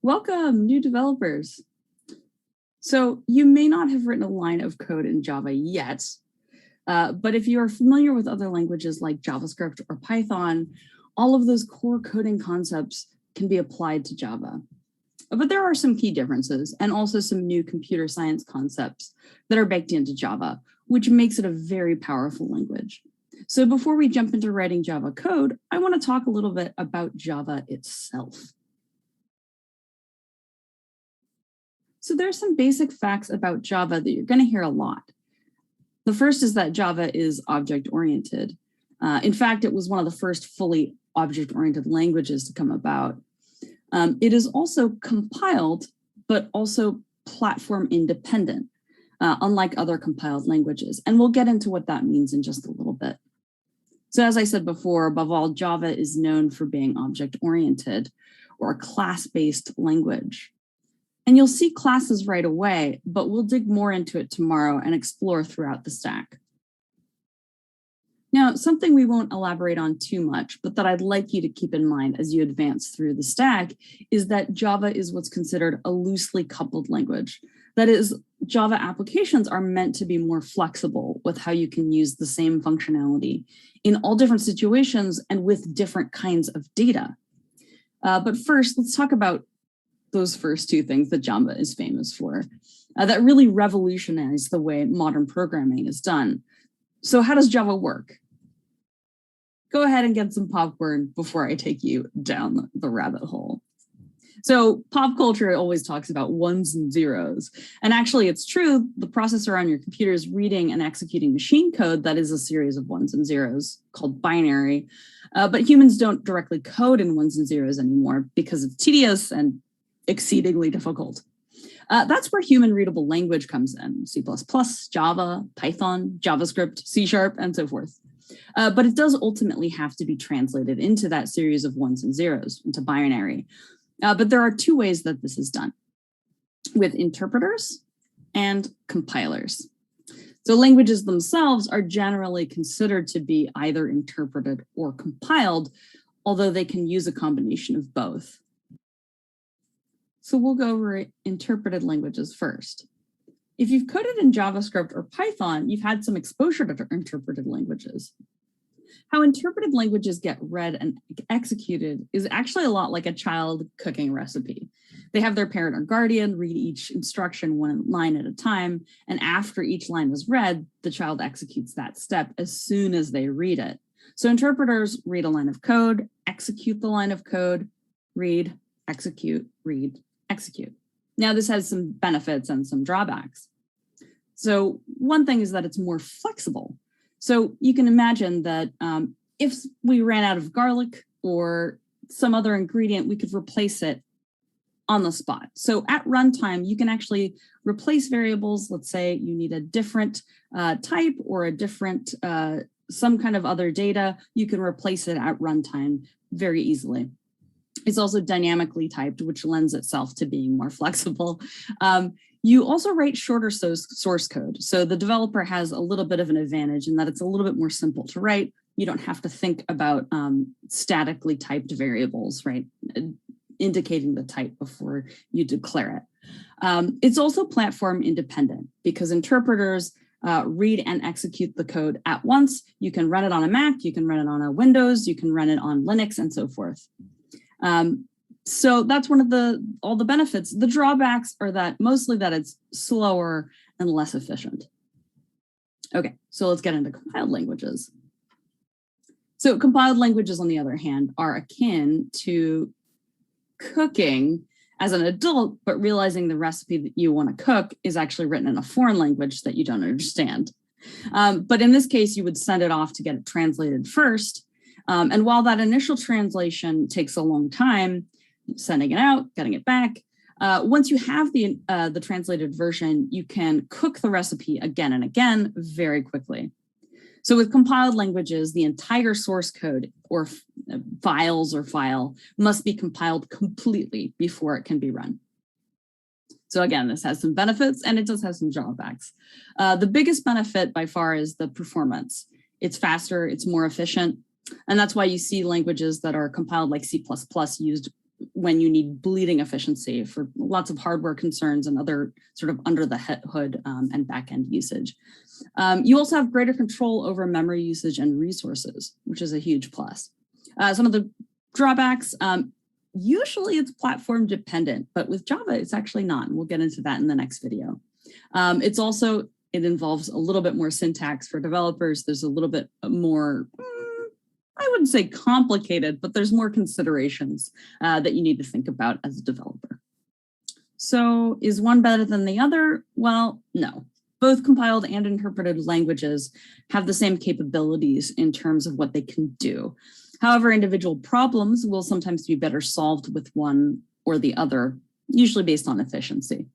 Welcome, new developers. So you may not have written a line of code in Java yet, but if you are familiar with other languages like JavaScript or Python, all of those core coding concepts can be applied to Java. But there are some key differences and also some new computer science concepts that are baked into Java, which makes it a very powerful language. So before we jump into writing Java code, I want to talk a little bit about Java itself. So there's some basic facts about Java that you're going to hear a lot. The first is that Java is object-oriented. In fact, it was one of the first fully object-oriented languages to come about. It is also compiled, but also platform independent, unlike other compiled languages. And we'll get into what that means in just a little bit. So as I said before, above all, Java is known for being object-oriented or a class-based language. And you'll see classes right away, but we'll dig more into it tomorrow and explore throughout the stack. Now, something we won't elaborate on too much, but that I'd like you to keep in mind as you advance through the stack is that Java is what's considered a loosely coupled language. That is, Java applications are meant to be more flexible with how you can use the same functionality in all different situations and with different kinds of data. But first, let's talk about those first two things that Java is famous for, that really revolutionized the way modern programming is done. So how does Java work? Go ahead and get some popcorn before I take you down the rabbit hole. So pop culture always talks about ones and zeros. And actually, it's true, the processor on your computer is reading and executing machine code that is a series of ones and zeros called binary. But humans don't directly code in ones and zeros anymore because it's tedious and exceedingly difficult. That's where human readable language comes in: C++, Java, Python, JavaScript, C#, and so forth. But it does ultimately have to be translated into that series of ones and zeros, into binary. But there are two ways that this is done: with interpreters and compilers. So languages themselves are generally considered to be either interpreted or compiled, although they can use a combination of both. So we'll go over interpreted languages first. If you've coded in JavaScript or Python, you've had some exposure to interpreted languages. How interpreted languages get read and executed is actually a lot like a child cooking recipe. They have their parent or guardian read each instruction one line at a time, and after each line is read, the child executes that step as soon as they read it. So interpreters read a line of code, execute the line of code, read, execute, read, execute. Now, this has some benefits and some drawbacks. So one thing is that it's more flexible. So you can imagine that if we ran out of garlic or some other ingredient, we could replace it on the spot. So at runtime, you can actually replace variables. Let's say you need a different type or a different, some kind of other data. You can replace it at runtime very easily. It's also dynamically typed, which lends itself to being more flexible. You also write shorter source code. So the developer has a little bit of an advantage in that it's a little bit more simple to write. You don't have to think about statically typed variables, right? Indicating the type before you declare it. It's also platform independent because interpreters read and execute the code at once. You can run it on a Mac, you can run it on a Windows, you can run it on Linux, and so forth. So that's one of all the benefits. The drawbacks are that mostly that it's slower and less efficient. Okay, so let's get into compiled languages. So compiled languages, on the other hand, are akin to cooking as an adult, but realizing the recipe that you want to cook is actually written in a foreign language that you don't understand. But in this case, you would send it off to get it translated first. And while that initial translation takes a long time, sending it out, getting it back, once you have the translated version, you can cook the recipe again and again very quickly. So with compiled languages, the entire source code or files or file must be compiled completely before it can be run. So again, this has some benefits and it does have some drawbacks. The biggest benefit by far is the performance. It's faster, it's more efficient. And that's why you see languages that are compiled like C++ used when you need bleeding efficiency for lots of hardware concerns and other sort of under the hood and back-end usage. You also have greater control over memory usage and resources, which is a huge plus. Some of the drawbacks, usually it's platform dependent, but with Java, it's actually not. And we'll get into that in the next video. It involves a little bit more syntax for developers. There's a little bit more, I wouldn't say complicated, but there's more considerations that you need to think about as a developer. So is one better than the other? Well, no. Both compiled and interpreted languages have the same capabilities in terms of what they can do. However, individual problems will sometimes be better solved with one or the other, usually based on efficiency.